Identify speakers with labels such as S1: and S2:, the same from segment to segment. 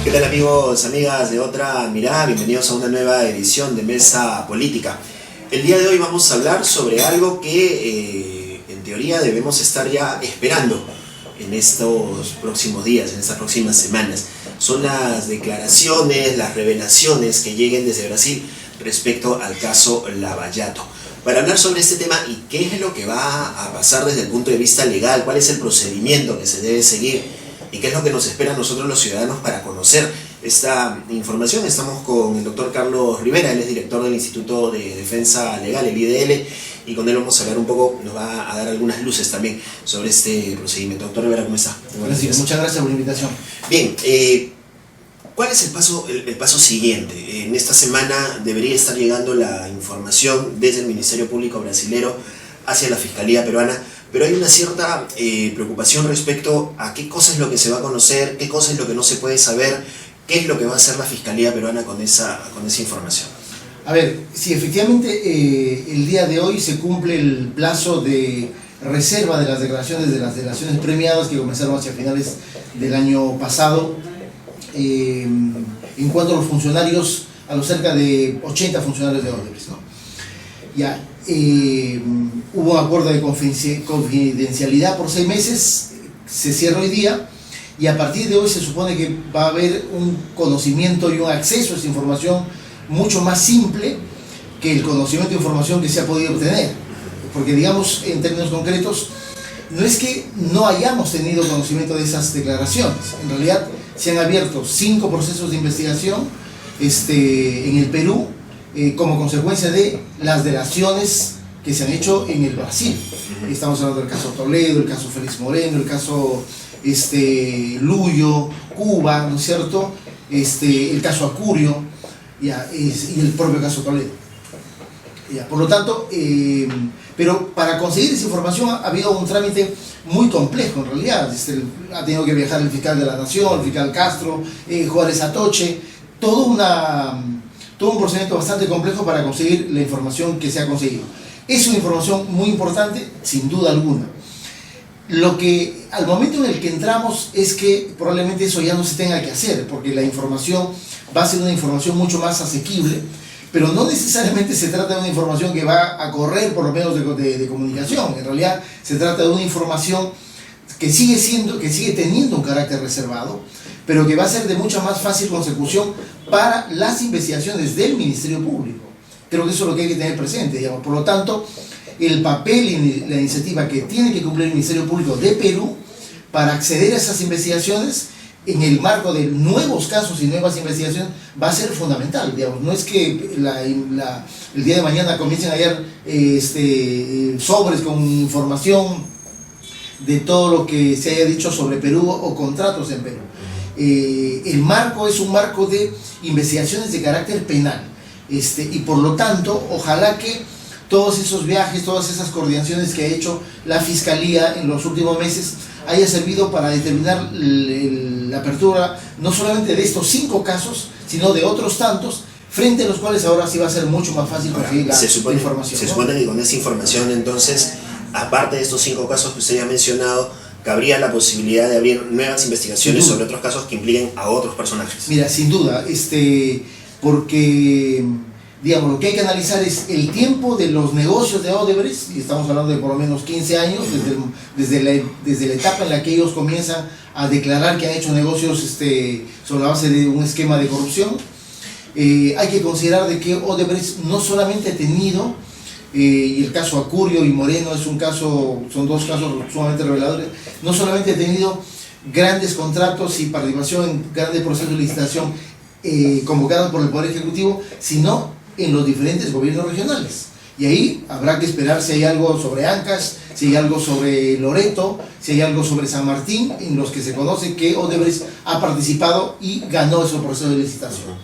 S1: ¿Qué tal amigos, amigas de Otra Mirada? Bienvenidos a una nueva edición de Mesa Política. El día de hoy vamos a hablar sobre algo que en teoría debemos estar ya esperando en estos próximos días, en estas próximas semanas. Son las declaraciones, las revelaciones que lleguen desde Brasil respecto al caso Lava Jato. Para hablar sobre este tema y qué es lo que va a pasar desde el punto de vista legal, cuál es el procedimiento que se debe seguir y qué es lo que nos espera a nosotros los ciudadanos para conocer esta información. Estamos con el doctor Carlos Rivera, él es director del Instituto de Defensa Legal, el IDL, y con él vamos a hablar un poco, nos va a dar algunas luces también sobre este procedimiento. Doctor Rivera, ¿cómo está?
S2: Gracias, muchas gracias por la invitación.
S1: Bien, ¿cuál es el paso siguiente? En esta semana debería estar llegando la información desde el Ministerio Público brasilero hacia la Fiscalía peruana, pero hay una cierta preocupación respecto a qué cosa es lo que se va a conocer, qué cosa es lo que no se puede saber, qué es lo que va a hacer la Fiscalía peruana con esa información.
S2: A ver, si efectivamente el día de hoy se cumple el plazo de reserva de las delaciones premiadas que comenzaron hacia finales del año pasado, en cuanto a los funcionarios, a los cerca de 80 funcionarios de Odebrecht, ¿no? Ya, hubo un acuerdo de confidencialidad por 6 meses, se cierra hoy día, y a partir de hoy se supone que va a haber un conocimiento y un acceso a esa información mucho más simple que el conocimiento de información que se ha podido obtener. Porque, digamos, en términos concretos, no es que no hayamos tenido conocimiento de esas declaraciones. En realidad se han abierto 5 procesos de investigación en el Perú, como consecuencia de las delaciones que se han hecho en el Brasil. Estamos hablando del caso Toledo, el caso Félix Moreno, el caso Luyo, Cuba, ¿no es cierto? El caso Acurio, ya, y el propio caso Toledo. Ya, por lo tanto, pero para conseguir esa información ha habido un trámite muy complejo en realidad. Ha tenido que viajar el fiscal de la Nación, el fiscal Castro, Juárez Atoche, todo un procedimiento bastante complejo para conseguir la información que se ha conseguido. Es una información muy importante, sin duda alguna. Lo que al momento en el que entramos es que probablemente eso ya no se tenga que hacer, porque la información va a ser una información mucho más asequible, pero no necesariamente se trata de una información que va a correr por los medios de comunicación. En realidad se trata de una información que sigue teniendo un carácter reservado, pero que va a ser de mucha más fácil consecución para las investigaciones del Ministerio Público. Creo que eso es lo que hay que tener presente, digamos. Por lo tanto, el papel y la iniciativa que tiene que cumplir el Ministerio Público de Perú para acceder a esas investigaciones en el marco de nuevos casos y nuevas investigaciones va a ser fundamental, digamos. No es que el día de mañana comiencen a hallar sobres con información de todo lo que se haya dicho sobre Perú o contratos en Perú. El marco es un marco de investigaciones de carácter penal, y por lo tanto, ojalá que todos esos viajes, todas esas coordinaciones que ha hecho la Fiscalía en los últimos meses haya servido para determinar la apertura no solamente de estos 5 casos, sino de otros tantos, frente a los cuales ahora sí va a ser mucho más fácil conseguir la información.
S1: Se supone que con esa información, entonces, aparte de estos 5 casos que usted ya ha mencionado, cabría la posibilidad de abrir nuevas investigaciones sobre otros casos que impliquen a otros personajes.
S2: Mira, sin duda, porque, digamos, lo que hay que analizar es el tiempo de los negocios de Odebrecht, y estamos hablando de por lo menos 15 años, desde la etapa en la que ellos comienzan a declarar que han hecho negocios sobre la base de un esquema de corrupción. Hay que considerar de que Odebrecht no solamente ha tenido, y el caso Acurio y Moreno son 2 casos sumamente reveladores, no solamente ha tenido grandes contratos y participación en grandes procesos de licitación convocados por el Poder Ejecutivo, sino en los diferentes gobiernos regionales. Y ahí habrá que esperar si hay algo sobre Ancash, si hay algo sobre Loreto, si hay algo sobre San Martín, en los que se conoce que Odebrecht ha participado y ganó esos procesos de licitación.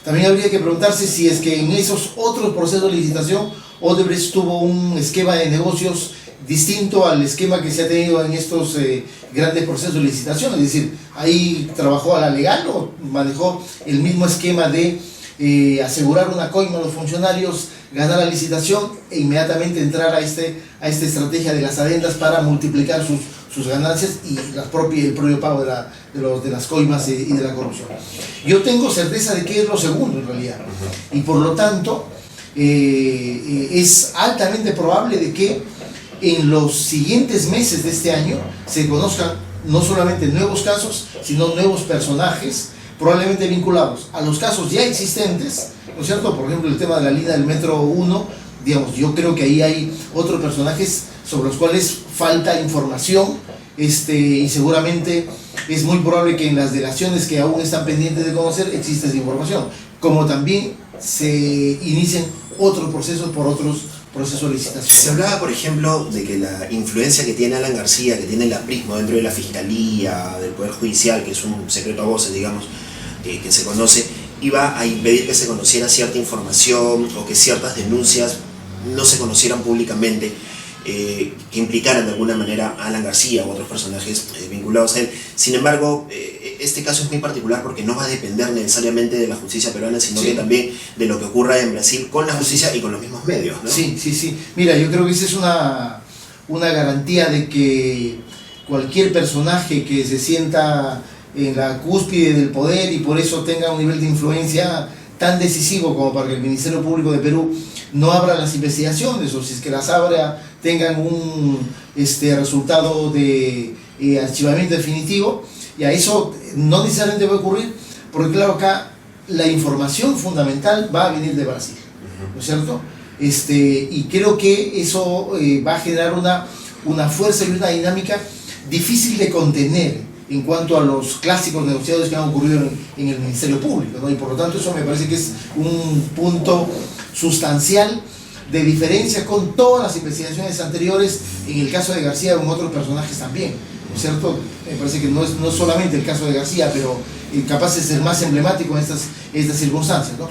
S2: También habría que preguntarse si es que en esos otros procesos de licitación Odebrecht tuvo un esquema de negocios distinto al esquema que se ha tenido en estos grandes procesos de licitación. Es decir, ahí trabajó a la legal o manejó el mismo esquema de asegurar una coima a los funcionarios, ganar la licitación e inmediatamente entrar a esta estrategia de las adendas para multiplicar sus ganancias y el propio pago de las coimas y de la corrupción. Yo tengo certeza de que es lo segundo en realidad, y por lo tanto es altamente probable de que en los siguientes meses de este año se conozcan no solamente nuevos casos, sino nuevos personajes, probablemente vinculados a los casos ya existentes, ¿no es cierto? Por ejemplo, el tema de la línea del Metro 1, digamos, yo creo que ahí hay otros personajes sobre los cuales falta información, y seguramente es muy probable que en las delaciones que aún están pendientes de conocer exista esa información, como también se inicien otros procesos por otros procesos de licitación.
S1: Se hablaba, por ejemplo, de que la influencia que tiene Alan García, que tiene el aprismo dentro de la Fiscalía, del Poder Judicial, que es un secreto a voces, digamos, que se conoce, iba a impedir que se conociera cierta información o que ciertas denuncias no se conocieran públicamente, que implicaran de alguna manera a Alan García u otros personajes vinculados a él. Sin embargo, este caso es muy particular porque no va a depender necesariamente de la justicia peruana, sino que también de lo que ocurra en Brasil con la justicia y con los mismos medios, ¿no?
S2: Sí. Mira, yo creo que esa es una garantía de que cualquier personaje que se sienta en la cúspide del poder y por eso tenga un nivel de influencia tan decisivo como para que el Ministerio Público de Perú no abra las investigaciones, o si es que las abra tengan un resultado de archivamiento definitivo, y a eso no necesariamente va a ocurrir, porque claro, acá la información fundamental va a venir de Brasil, ¿no es cierto? Y creo que eso va a generar una fuerza y una dinámica difícil de contener en cuanto a los clásicos negociados que han ocurrido en el Ministerio Público, ¿no? Y por lo tanto eso me parece que es un punto sustancial de diferencia con todas las investigaciones anteriores, en el caso de García o en otros personajes también, ¿no es cierto? Me parece que no es solamente el caso de García, pero capaz de ser más emblemático en estas circunstancias, ¿no?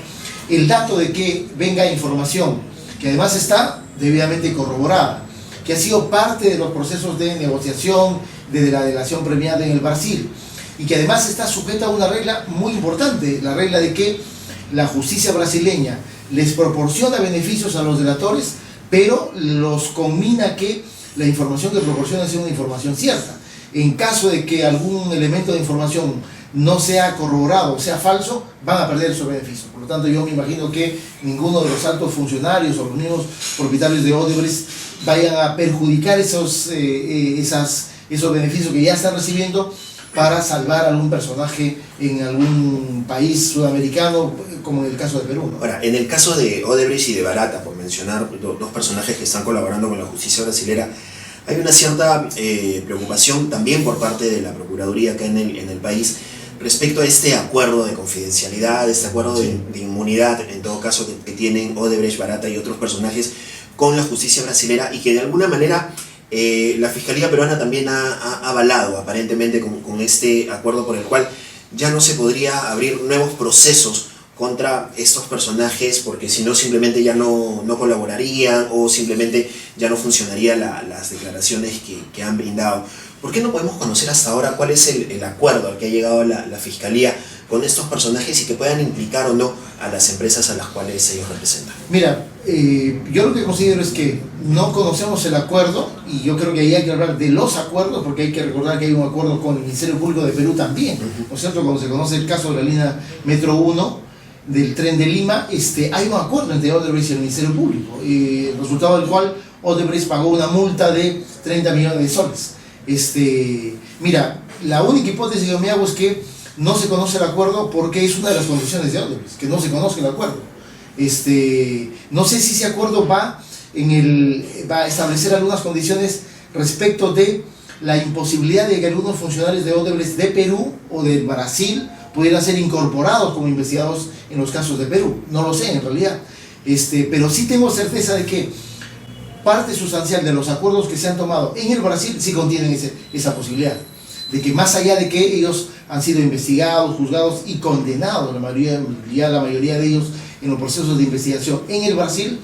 S2: El dato de que venga información, que además está debidamente corroborada, que ha sido parte de los procesos de negociación de la delación premiada en el Brasil, y que además está sujeta a una regla muy importante, la regla de que la justicia brasileña les proporciona beneficios a los delatores, pero los conmina a que la información que proporciona sea una información cierta. En caso de que algún elemento de información no sea corroborado o sea falso, van a perder esos beneficios. Por lo tanto, yo me imagino que ninguno de los altos funcionarios o los mismos propietarios de Odebrecht vayan a perjudicar esos beneficios que ya están recibiendo para salvar a algún personaje en algún país sudamericano, como en el caso de Perú, ¿no?
S1: Ahora, en el caso de Odebrecht y de Barata, por mencionar dos personajes que están colaborando con la justicia brasilera, hay una cierta preocupación también por parte de la Procuraduría acá en el país respecto a este acuerdo de confidencialidad, este acuerdo de inmunidad, en todo caso, que tienen Odebrecht, Barata y otros personajes con la justicia brasilera, y que de alguna manera la Fiscalía peruana también ha avalado aparentemente con este acuerdo por el cual ya no se podría abrir nuevos procesos contra estos personajes, porque si no simplemente ya no colaborarían o simplemente ya no funcionarían las declaraciones que han brindado. ¿Por qué no podemos conocer hasta ahora cuál es el acuerdo al que ha llegado la Fiscalía con estos personajes y que puedan implicar o no a las empresas a las cuales ellos representan?
S2: Mira, yo lo que considero es que no conocemos el acuerdo, y yo creo que ahí hay que hablar de los acuerdos, porque hay que recordar que hay un acuerdo con el Ministerio Público de Perú también, ¿no es cierto? Cuando se conoce el caso de la línea Metro 1 del tren de Lima, hay un acuerdo entre Odebrecht y el Ministerio Público, el resultado del cual Odebrecht pagó una multa de 30 millones de soles. Mira, la única hipótesis que yo me hago es que no se conoce el acuerdo porque es una de las condiciones de Odebrecht, que no se conozca el acuerdo. No sé si ese acuerdo va a establecer algunas condiciones respecto de la imposibilidad de que algunos funcionarios de Odebrecht de Perú o de Brasil pudieran ser incorporados como investigados en los casos de Perú. No lo sé en realidad, pero sí tengo certeza de que parte sustancial de los acuerdos que se han tomado en el Brasil sí contienen esa posibilidad, de que más allá de que ellos han sido investigados, juzgados y condenados, la mayoría de ellos en los procesos de investigación en el Brasil,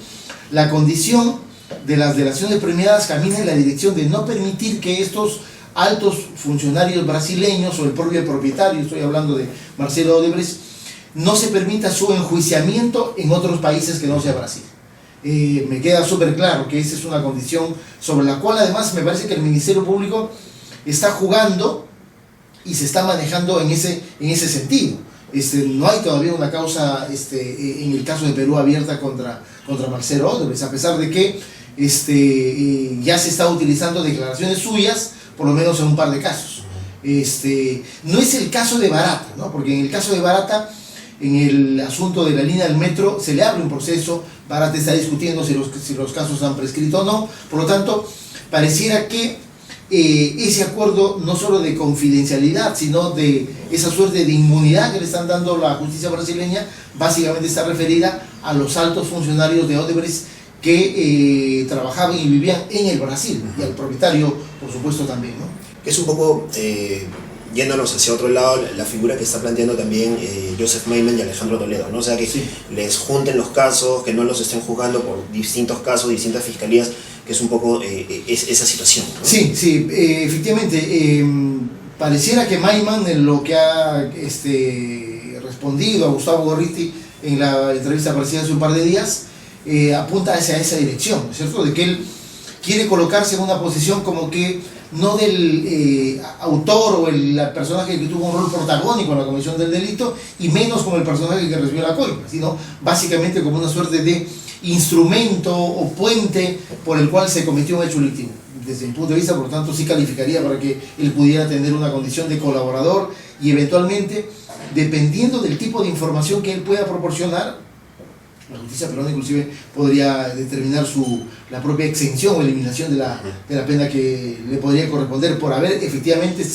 S2: la condición de las delaciones premiadas camina en la dirección de no permitir que estos altos funcionarios brasileños o el propio propietario, estoy hablando de Marcelo Odebrecht, no se permita su enjuiciamiento en otros países que no sea Brasil. Me queda súper claro que esa es una condición sobre la cual además me parece que el Ministerio Público está jugando y se está manejando en ese sentido. No hay todavía una causa en el caso de Perú abierta contra Marcelo Odebrecht, a pesar de que ya se está utilizando declaraciones suyas, por lo menos en un par de casos. No es el caso de Barata, ¿no? Porque en el caso de Barata, en el asunto de la línea del metro, se le abre un proceso. Barata está discutiendo si los casos han prescrito o no. Por lo tanto, pareciera que ese acuerdo, no solo de confidencialidad, sino de esa suerte de inmunidad que le están dando la justicia brasileña, básicamente está referida a los altos funcionarios de Odebrecht que trabajaban y vivían en el Brasil, y al propietario, por supuesto, también, ¿no?
S1: Es un poco, yéndonos hacia otro lado, la figura que está planteando también Joseph Mayman y Alejandro Toledo, ¿no? O sea, que sí, les junten los casos, que no los estén juzgando por distintos casos, distintas fiscalías, que es un poco esa situación, ¿no?
S2: Sí, efectivamente, pareciera que Mayman, en lo que ha respondido a Gustavo Gorriti en la entrevista aparecida hace un par de días, apunta hacia esa dirección, ¿no es cierto? De que él quiere colocarse en una posición como que no del autor o el personaje que tuvo un rol protagónico en la comisión del delito, y menos como el personaje que recibió la coima, sino básicamente como una suerte de instrumento o puente por el cual se cometió un hecho delictivo. Desde mi punto de vista, por lo tanto, sí calificaría para que él pudiera tener una condición de colaborador, y eventualmente, dependiendo del tipo de información que él pueda proporcionar, la justicia peruana inclusive podría determinar la propia exención o eliminación de la pena que le podría corresponder por haber efectivamente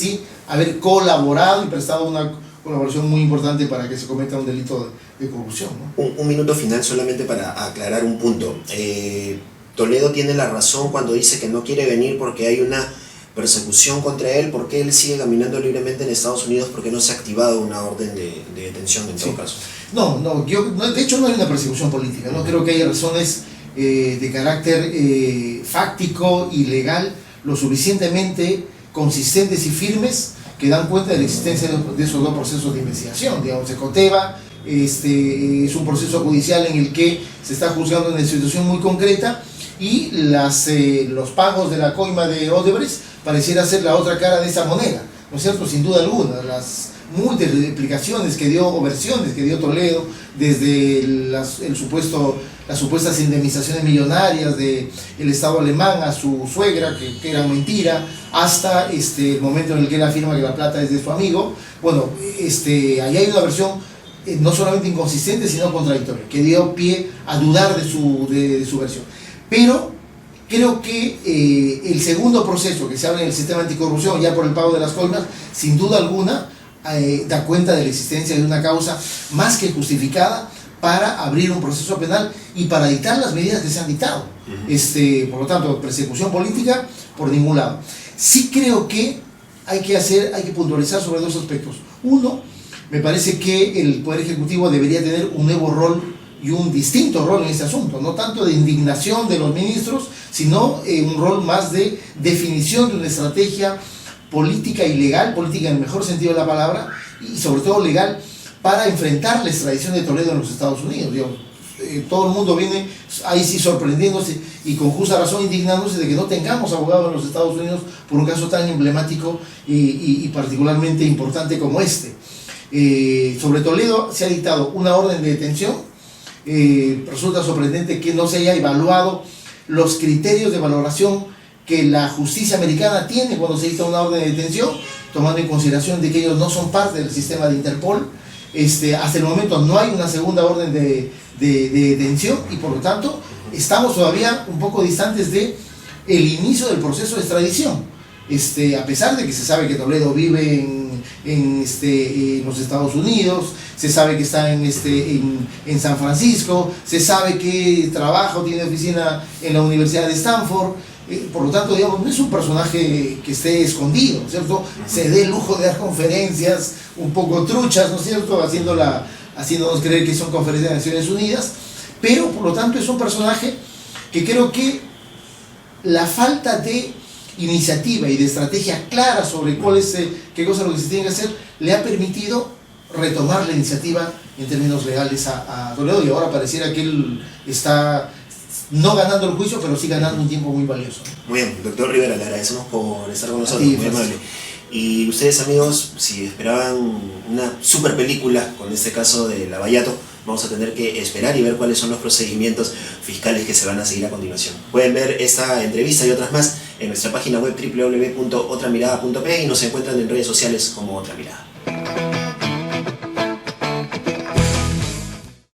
S2: haber colaborado y prestado una colaboración muy importante para que se cometa un delito de corrupción, ¿no?
S1: Un minuto final solamente para aclarar un punto. Toledo tiene la razón cuando dice que no quiere venir porque hay una persecución contra él, porque él sigue caminando libremente en Estados Unidos, porque no se ha activado una orden de detención en todo caso.
S2: No, de hecho no hay una persecución política, no creo que haya razones de carácter fáctico y legal lo suficientemente consistentes y firmes que dan cuenta de la existencia de esos dos procesos de investigación. Digamos, Ecoteva es un proceso judicial en el que se está juzgando una situación muy concreta, y los pagos de la coima de Odebrecht pareciera ser la otra cara de esa moneda, ¿no es cierto? Sin duda alguna, las múltiples explicaciones que dio, o versiones que dio Toledo, desde las supuestas indemnizaciones millonarias del Estado alemán a su suegra, que era mentira, hasta el momento en el que él afirma que la plata es de su amigo. Bueno, ahí hay una versión no solamente inconsistente, sino contradictoria, que dio pie a dudar de su versión. Pero creo que el segundo proceso que se abre en el sistema anticorrupción, ya por el pago de las coimas, sin duda alguna da cuenta de la existencia de una causa más que justificada para abrir un proceso penal y para dictar las medidas que se han dictado. Por lo tanto, persecución política por ningún lado. Sí creo que hay que puntualizar sobre dos aspectos. Uno, me parece que el Poder Ejecutivo debería tener un nuevo rol y un distinto rol en este asunto, no tanto de indignación de los ministros, sino un rol más de definición de una estrategia política y legal, política en el mejor sentido de la palabra, y sobre todo legal, para enfrentar la extradición de Toledo en los Estados Unidos. Todo el mundo viene ahí sí sorprendiéndose y con justa razón indignándose de que no tengamos abogado en los Estados Unidos por un caso tan emblemático y particularmente importante como este. Sobre Toledo se ha dictado una orden de detención. Resulta sorprendente que no se haya evaluado los criterios de valoración que la justicia americana tiene cuando se dicta una orden de detención, tomando en consideración de que ellos no son parte del sistema de Interpol. Hasta el momento no hay una segunda orden de detención, y por lo tanto estamos todavía un poco distantes del inicio del proceso de extradición. A pesar de que se sabe que Toledo vive en los Estados Unidos, se sabe que está en San Francisco, se sabe que trabaja o tiene oficina en la Universidad de Stanford, por lo tanto, digamos, no es un personaje que esté escondido, ¿no es cierto? Se dé el lujo de dar conferencias un poco truchas, ¿no es cierto?, haciéndonos creer que son conferencias de Naciones Unidas, pero por lo tanto es un personaje que creo que la falta de iniciativa y de estrategia clara sobre qué cosa es lo que se tiene que hacer le ha permitido retomar la iniciativa en términos legales a Toledo, y ahora pareciera que él está no ganando el juicio, pero sí ganando un tiempo muy valioso.
S1: Muy bien, doctor Rivera, le agradecemos por estar con nosotros,
S2: Sí,
S1: muy amable. Y ustedes, amigos, si esperaban una super película, con este caso de Lavallato, vamos a tener que esperar y ver cuáles son los procedimientos fiscales que se van a seguir a continuación. Pueden ver esta entrevista y otras más en nuestra página web www.otramirada.pe y nos encuentran en redes sociales como Otra Mirada.